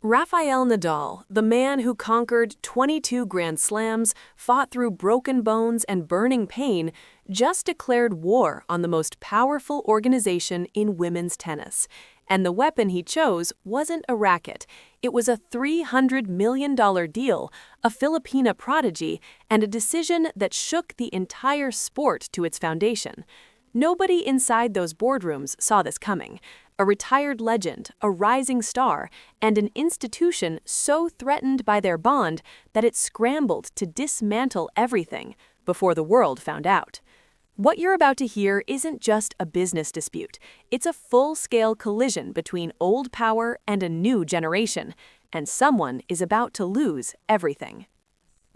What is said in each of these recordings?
Rafael Nadal, the man who conquered 22 Grand Slams, fought through broken bones and burning pain, just declared war on the most powerful organization in women's tennis. And the weapon he chose wasn't a racket. It was a $300 million deal, a Filipina prodigy, and a decision that shook the entire sport to its foundation. Nobody inside those boardrooms saw this coming. A retired legend, a rising star, and an institution so threatened by their bond that it scrambled to dismantle everything before the world found out. What you're about to hear isn't just a business dispute. It's a full-scale collision between old power and a new generation, and someone is about to lose everything.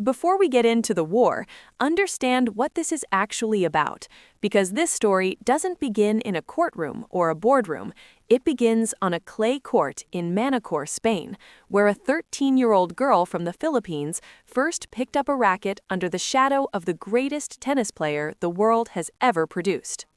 Before we get into the war, understand what this is actually about, because this story doesn't begin in a courtroom or a boardroom. It begins on a clay court in Manacor, Spain, where a 13-year-old girl from the Philippines first picked up a racket under the shadow of the greatest tennis player the world has ever produced.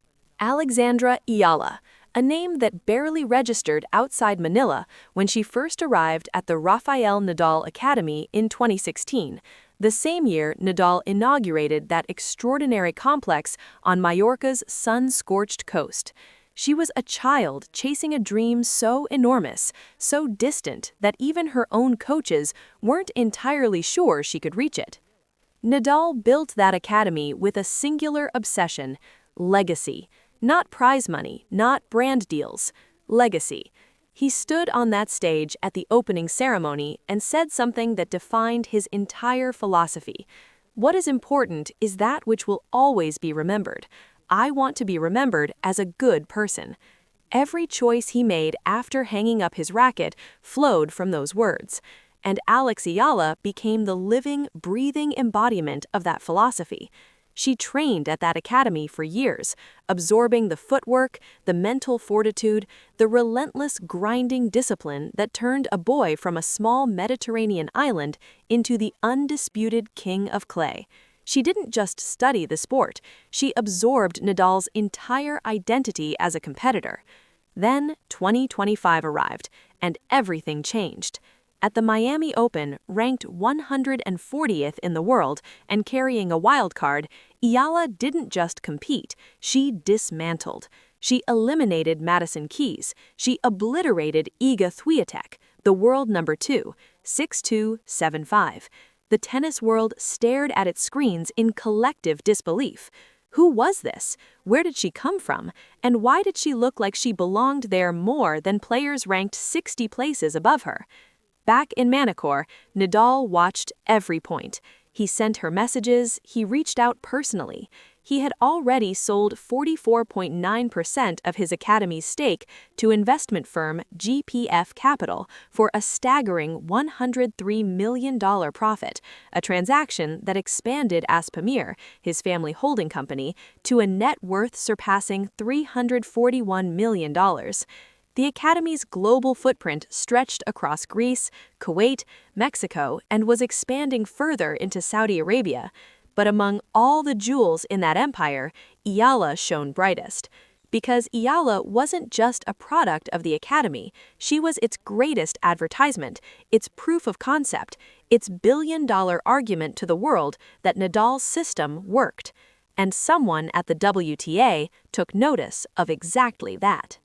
Alexandra Eala, a name that barely registered outside Manila when she first arrived at the Rafael Nadal Academy in 2016, the same year Nadal inaugurated that extraordinary complex on Majorca's sun-scorched coast. She was a child chasing a dream so enormous, so distant that even her own coaches weren't entirely sure she could reach it. Nadal built that academy with a singular obsession: legacy. Not prize money, not brand deals. Legacy. He stood on that stage at the opening ceremony and said something that defined his entire philosophy. What is important is that which will always be remembered. I want to be remembered as a good person. Every choice he made after hanging up his racket flowed from those words. And Alex Eala became the living, breathing embodiment of that philosophy. She trained at that academy for years, absorbing the footwork, the mental fortitude, the relentless grinding discipline that turned a boy from a small Mediterranean island into the undisputed king of clay. She didn't just study the sport, she absorbed Nadal's entire identity as a competitor. Then 2025 arrived, and everything changed. At the Miami Open, ranked 140th in the world and carrying a wild card, Eala didn't just compete, she dismantled. She eliminated Madison Keys. She obliterated Iga Swiatek, the world number 2, 6'2", 7'5". The tennis world stared at its screens in collective disbelief. Who was this? Where did she come from? And why did she look like she belonged there more than players ranked 60 places above her? Back in Manacor, Nadal watched every point. He sent her messages, he reached out personally. He had already sold 44.9% of his academy's stake to investment firm GPF Capital for a staggering $103 million profit, a transaction that expanded Aspamir, his family holding company, to a net worth surpassing $341 million. The Academy's global footprint stretched across Greece, Kuwait, Mexico, and was expanding further into Saudi Arabia. But among all the jewels in that empire, Eala shone brightest. Because Eala wasn't just a product of the Academy, she was its greatest advertisement, its proof of concept, its billion-dollar argument to the world that Nadal's system worked. And someone at the WTA took notice of exactly that.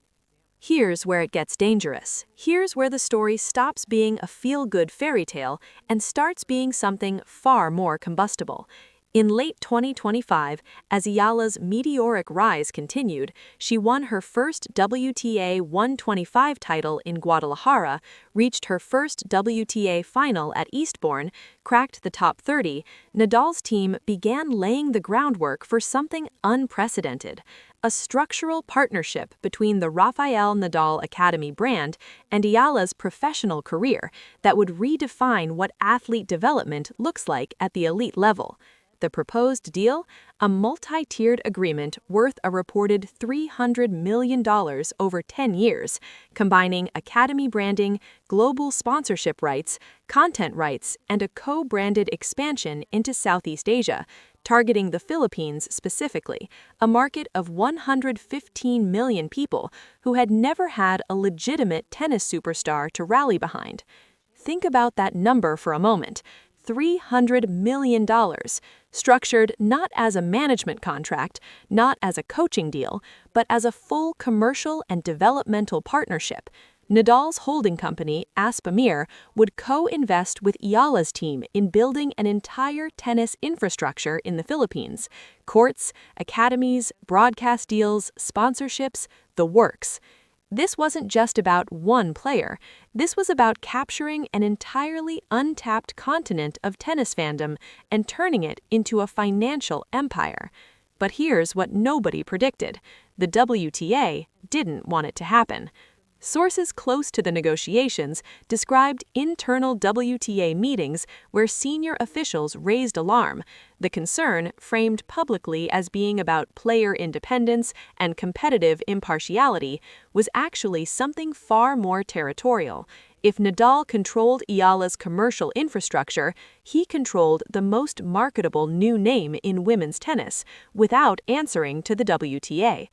Here's where it gets dangerous. Here's where the story stops being a feel-good fairy tale and starts being something far more combustible. In late 2025, as Eala's meteoric rise continued, she won her first WTA 125 title in Guadalajara, reached her first WTA final at Eastbourne, cracked the top 30. Nadal's team began laying the groundwork for something unprecedented: a structural partnership between the Rafael Nadal Academy brand and Eala's professional career that would redefine what athlete development looks like at the elite level. The proposed deal? A multi-tiered agreement worth a reported $300 million over 10 years, combining academy branding, global sponsorship rights, content rights, and a co-branded expansion into Southeast Asia, targeting the Philippines specifically, a market of 115 million people who had never had a legitimate tennis superstar to rally behind. Think about that number for a moment. $300 million, structured not as a management contract, not as a coaching deal, but as a full commercial and developmental partnership. Nadal's holding company, Aspamir, would co-invest with Eala's team in building an entire tennis infrastructure in the Philippines. Courts, academies, broadcast deals, sponsorships, the works. This wasn't just about one player. This was about capturing an entirely untapped continent of tennis fandom and turning it into a financial empire. But here's what nobody predicted. The WTA didn't want it to happen. Sources close to the negotiations described internal WTA meetings where senior officials raised alarm, the concern framed publicly as being about player independence and competitive impartiality was actually something far more territorial. If Nadal controlled Eala's commercial infrastructure, he controlled the most marketable new name in women's tennis without answering to the WTA.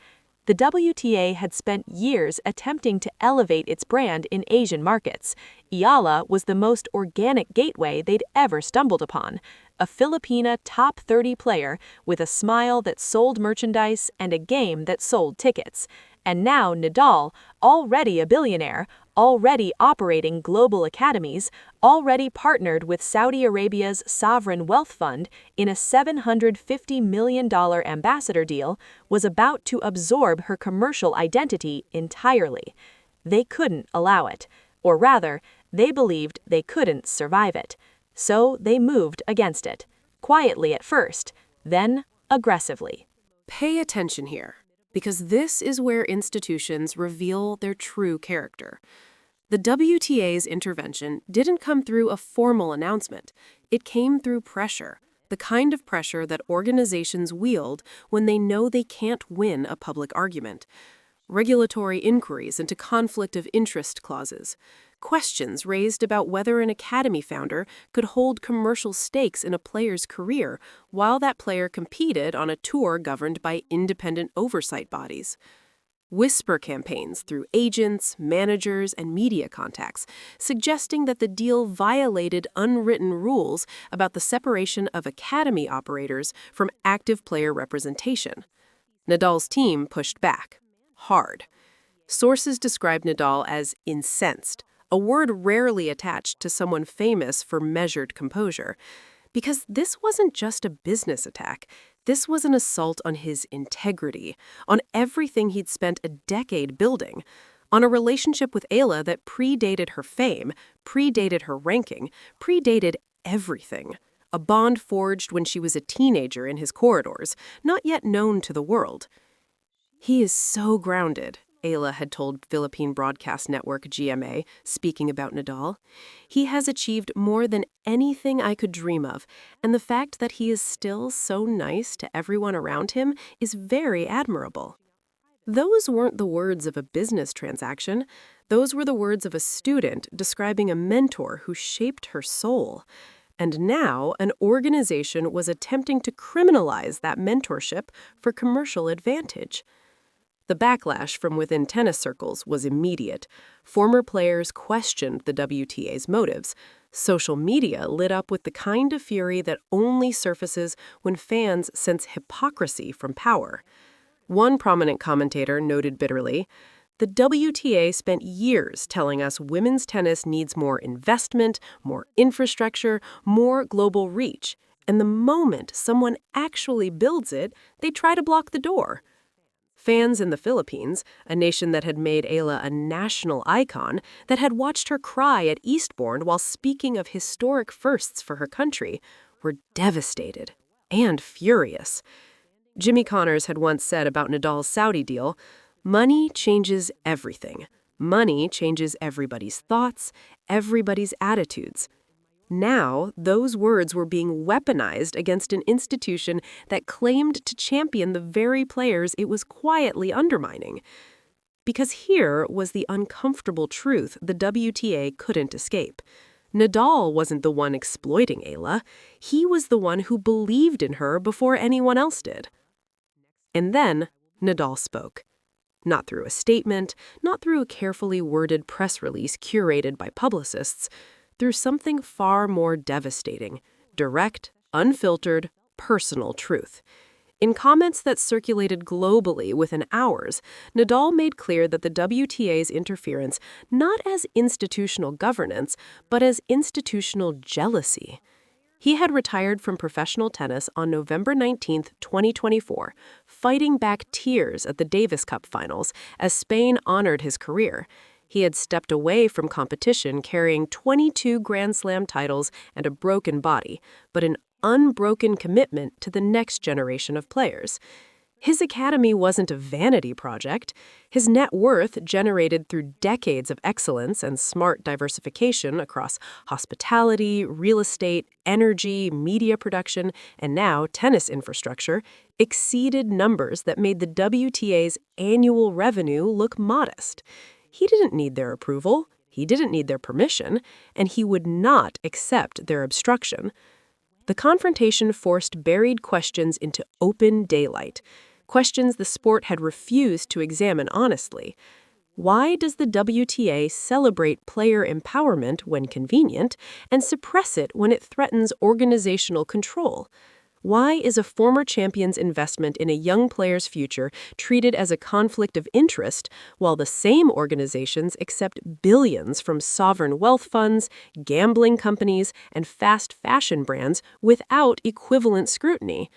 The WTA had spent years attempting to elevate its brand in Asian markets. Eala was the most organic gateway they'd ever stumbled upon, a Filipina top 30 player with a smile that sold merchandise and a game that sold tickets. And now Nadal, already a billionaire, already operating global academies, already partnered with Saudi Arabia's sovereign wealth fund in a $750 million ambassador deal, was about to absorb her commercial identity entirely. They couldn't allow it, or rather, they believed they couldn't survive it. So they moved against it, quietly at first, then aggressively. Pay attention here, because this is where institutions reveal their true character. The WTA's intervention didn't come through a formal announcement. It came through pressure, the kind of pressure that organizations wield when they know they can't win a public argument. Regulatory inquiries into conflict of interest clauses, questions raised about whether an academy founder could hold commercial stakes in a player's career while that player competed on a tour governed by independent oversight bodies. Whisper campaigns through agents, managers, and media contacts, suggesting that the deal violated unwritten rules about the separation of academy operators from active player representation. Nadal's team pushed back. Hard. Sources describe Nadal as incensed, a word rarely attached to someone famous for measured composure. Because this wasn't just a business attack, this was an assault on his integrity, on everything he'd spent a decade building, on a relationship with Eala that predated her fame, predated her ranking, predated everything. A bond forged when she was a teenager in his corridors, not yet known to the world. "He is so grounded," Eala had told Philippine Broadcast Network GMA, speaking about Nadal. "He has achieved more than anything I could dream of, and the fact that he is still so nice to everyone around him is very admirable." Those weren't the words of a business transaction. Those were the words of a student describing a mentor who shaped her soul. And now an organization was attempting to criminalize that mentorship for commercial advantage. The backlash from within tennis circles was immediate. Former players questioned the WTA's motives. Social media lit up with the kind of fury that only surfaces when fans sense hypocrisy from power. One prominent commentator noted bitterly, "The WTA spent years telling us women's tennis needs more investment, more infrastructure, more global reach. And the moment someone actually builds it, they try to block the door." Fans in the Philippines, a nation that had made Eala a national icon, that had watched her cry at Eastbourne while speaking of historic firsts for her country, were devastated and furious. Jimmy Connors had once said about Nadal's Saudi deal, "Money changes everything. Money changes everybody's thoughts, everybody's attitudes." Now, those words were being weaponized against an institution that claimed to champion the very players it was quietly undermining. Because here was the uncomfortable truth the WTA couldn't escape. Nadal wasn't the one exploiting Eala. He was the one who believed in her before anyone else did. And then Nadal spoke. Not through a statement, not through a carefully worded press release curated by publicists, through something far more devastating: direct, unfiltered, personal truth. In comments that circulated globally within hours, Nadal made clear that the WTA's interference not as institutional governance, but as institutional jealousy. He had retired from professional tennis on November 19, 2024, fighting back tears at the Davis Cup finals as Spain honored his career. He had stepped away from competition carrying 22 Grand Slam titles and a broken body, but an unbroken commitment to the next generation of players. His academy wasn't a vanity project. His net worth, generated through decades of excellence and smart diversification across hospitality, real estate, energy, media production, and now tennis infrastructure, exceeded numbers that made the WTA's annual revenue look modest. He didn't need their approval, he didn't need their permission, and he would not accept their obstruction. The confrontation forced buried questions into open daylight, questions the sport had refused to examine honestly. Why does the WTA celebrate player empowerment when convenient and suppress it when it threatens organizational control? Why is a former champion's investment in a young player's future treated as a conflict of interest, while the same organizations accept billions from sovereign wealth funds, gambling companies, and fast fashion brands without equivalent scrutiny?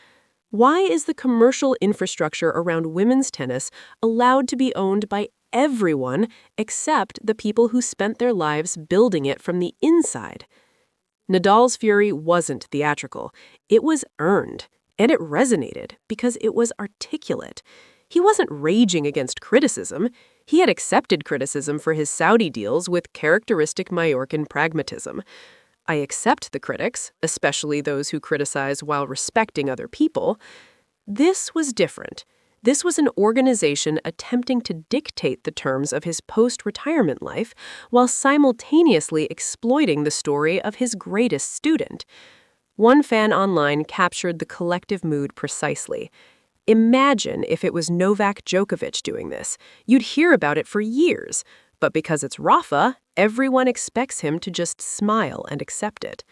Why is the commercial infrastructure around women's tennis allowed to be owned by everyone except the people who spent their lives building it from the inside? Nadal's fury wasn't theatrical. It was earned, and it resonated because it was articulate. He wasn't raging against criticism. He had accepted criticism for his Saudi deals with characteristic Majorcan pragmatism. I accept the critics, especially those who criticize while respecting other people. This was different. This was an organization attempting to dictate the terms of his post-retirement life while simultaneously exploiting the story of his greatest student. One fan online captured the collective mood precisely. Imagine if it was Novak Djokovic doing this. You'd hear about it for years. But because it's Rafa, everyone expects him to just smile and accept it.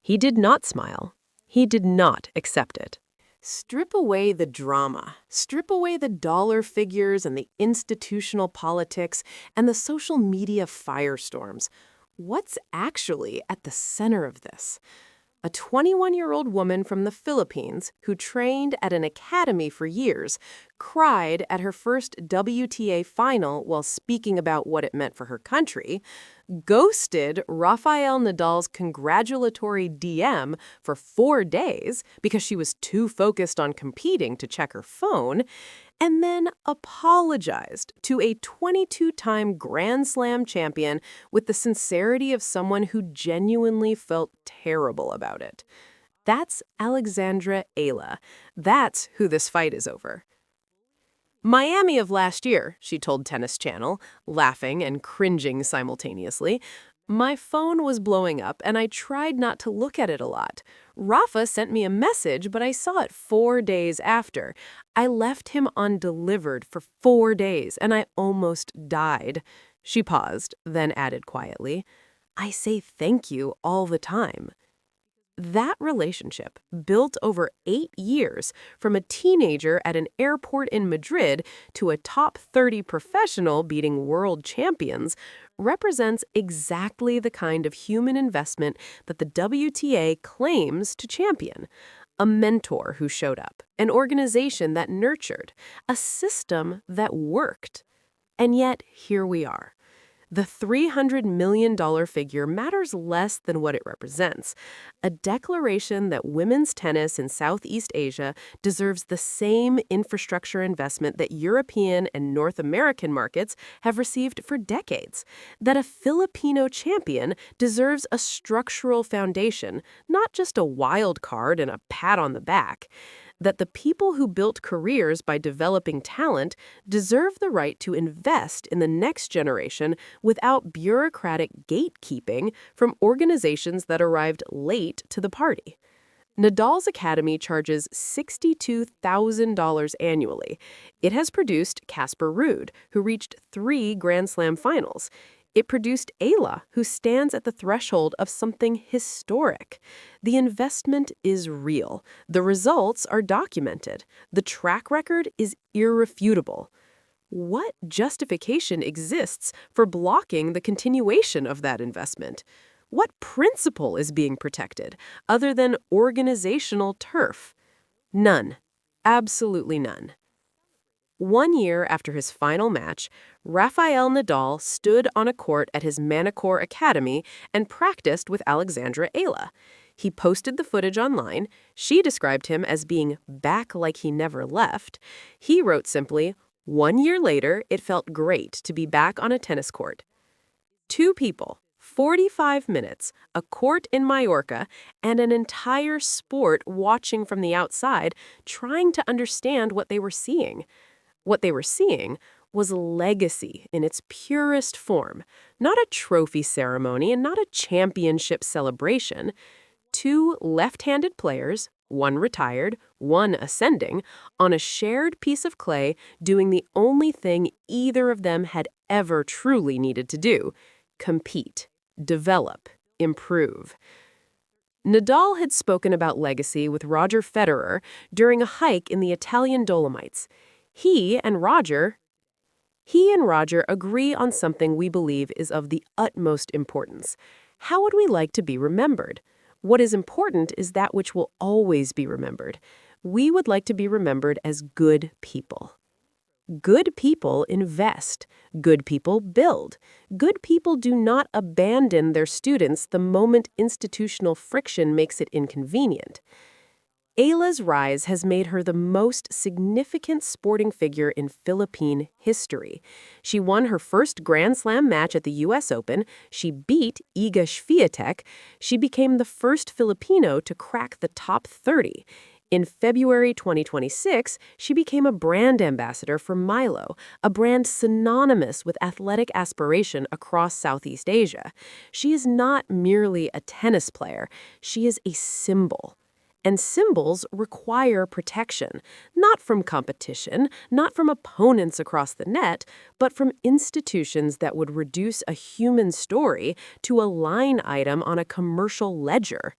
He did not smile. He did not accept it. Strip away the drama. Strip away the dollar figures and the institutional politics and the social media firestorms. What's actually at the center of this? A 21-year-old woman from the Philippines who trained at an academy for years cried at her first WTA final while speaking about what it meant for her country, ghosted Rafael Nadal's congratulatory DM for 4 days because she was too focused on competing to check her phone, and then apologized to a 22-time Grand Slam champion with the sincerity of someone who genuinely felt terrible about it. That's Alexandra Eala. That's who this fight is over. Miami of last year, she told Tennis Channel, laughing and cringing simultaneously. My phone was blowing up, and I tried not to look at it a lot. Rafa sent me a message, but I saw it 4 days after. I left him undelivered for 4 days, and I almost died. She paused, then added quietly, I say thank you all the time. That relationship, built over 8 years, from a teenager at an airport in Madrid to a top 30 professional beating world champions, represents exactly the kind of human investment that the WTA claims to champion. A mentor who showed up, an organization that nurtured, a system that worked. And yet, here we are. The $300 million figure matters less than what it represents. A declaration that women's tennis in Southeast Asia deserves the same infrastructure investment that European and North American markets have received for decades. That a Filipino champion deserves a structural foundation, not just a wild card and a pat on the back. That the people who built careers by developing talent deserve the right to invest in the next generation without bureaucratic gatekeeping from organizations that arrived late to the party. Nadal's academy charges $62,000 annually. It has produced Casper Ruud, who reached 3 Grand Slam finals. It produced Eala, who stands at the threshold of something historic. The investment is real. The results are documented. The track record is irrefutable. What justification exists for blocking the continuation of that investment? What principle is being protected other than organizational turf? None. Absolutely none. 1 year after his final match, Rafael Nadal stood on a court at his Manacor Academy and practiced with Alexandra Eala. He posted the footage online. She described him as being back like he never left. He wrote simply, "1 year later, it felt great to be back on a tennis court." Two people, 45 minutes, a court in Mallorca, and an entire sport watching from the outside, trying to understand what they were seeing. What they were seeing was legacy in its purest form, not a trophy ceremony and not a championship celebration. Two left-handed players, one retired, one ascending, on a shared piece of clay doing the only thing either of them had ever truly needed to do: compete, develop, improve. Nadal had spoken about legacy with Roger Federer during a hike in the Italian Dolomites. He and Roger agree on something we believe is of the utmost importance. How would we like to be remembered? What is important is that which will always be remembered. We would like to be remembered as good people. Good people invest. Good people build. Good people do not abandon their students the moment institutional friction makes it inconvenient. Eala's rise has made her the most significant sporting figure in Philippine history. She won her first Grand Slam match at the U.S. Open. She beat Iga Swiatek. She became the first Filipino to crack the top 30. In February 2026, she became a brand ambassador for Milo, a brand synonymous with athletic aspiration across Southeast Asia. She is not merely a tennis player. She is a symbol. And symbols require protection, not from competition, not from opponents across the net, but from institutions that would reduce a human story to a line item on a commercial ledger.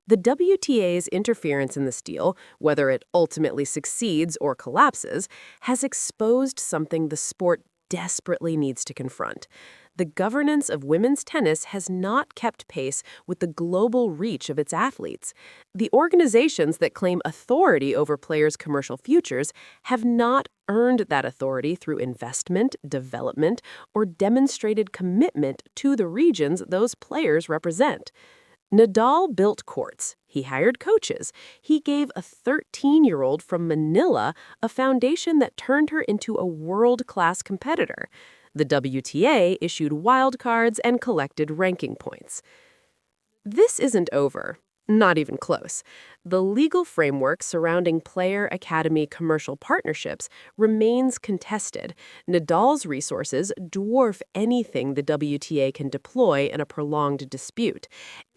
The WTA's interference in this deal, whether it ultimately succeeds or collapses, has exposed something the sport desperately needs to confront. The governance of women's tennis has not kept pace with the global reach of its athletes. The organizations that claim authority over players' commercial futures have not earned that authority through investment, development, or demonstrated commitment to the regions those players represent. Nadal built courts. He hired coaches. He gave a 13-year-old from Manila a foundation that turned her into a world-class competitor. The WTA issued wildcards and collected ranking points. This isn't over. Not even close. The legal framework surrounding player-academy commercial partnerships remains contested. Nadal's resources dwarf anything the WTA can deploy in a prolonged dispute.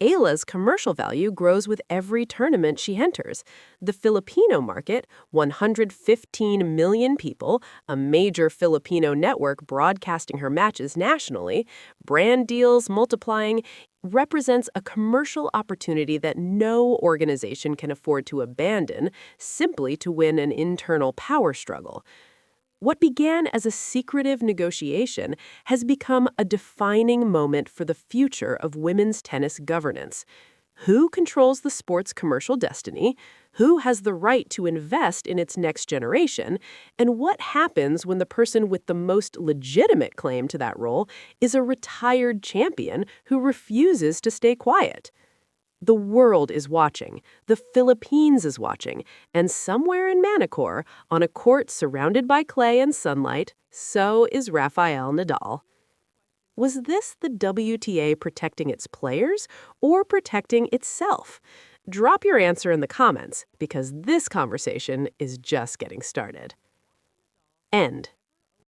Eala's commercial value grows with every tournament she enters. The Filipino market, 115 million people, a major Filipino network broadcasting her matches nationally, brand deals multiplying, represents a commercial opportunity that no organization can afford to abandon simply to win an internal power struggle. What began as a secretive negotiation has become a defining moment for the future of women's tennis governance. Who controls the sport's commercial destiny? Who has the right to invest in its next generation? And what happens when the person with the most legitimate claim to that role is a retired champion who refuses to stay quiet? The world is watching, the Philippines is watching, and somewhere in Manacor, on a court surrounded by clay and sunlight, so is Rafael Nadal. Was this the WTA protecting its players or protecting itself? Drop your answer in the comments, because this conversation is just getting started. End.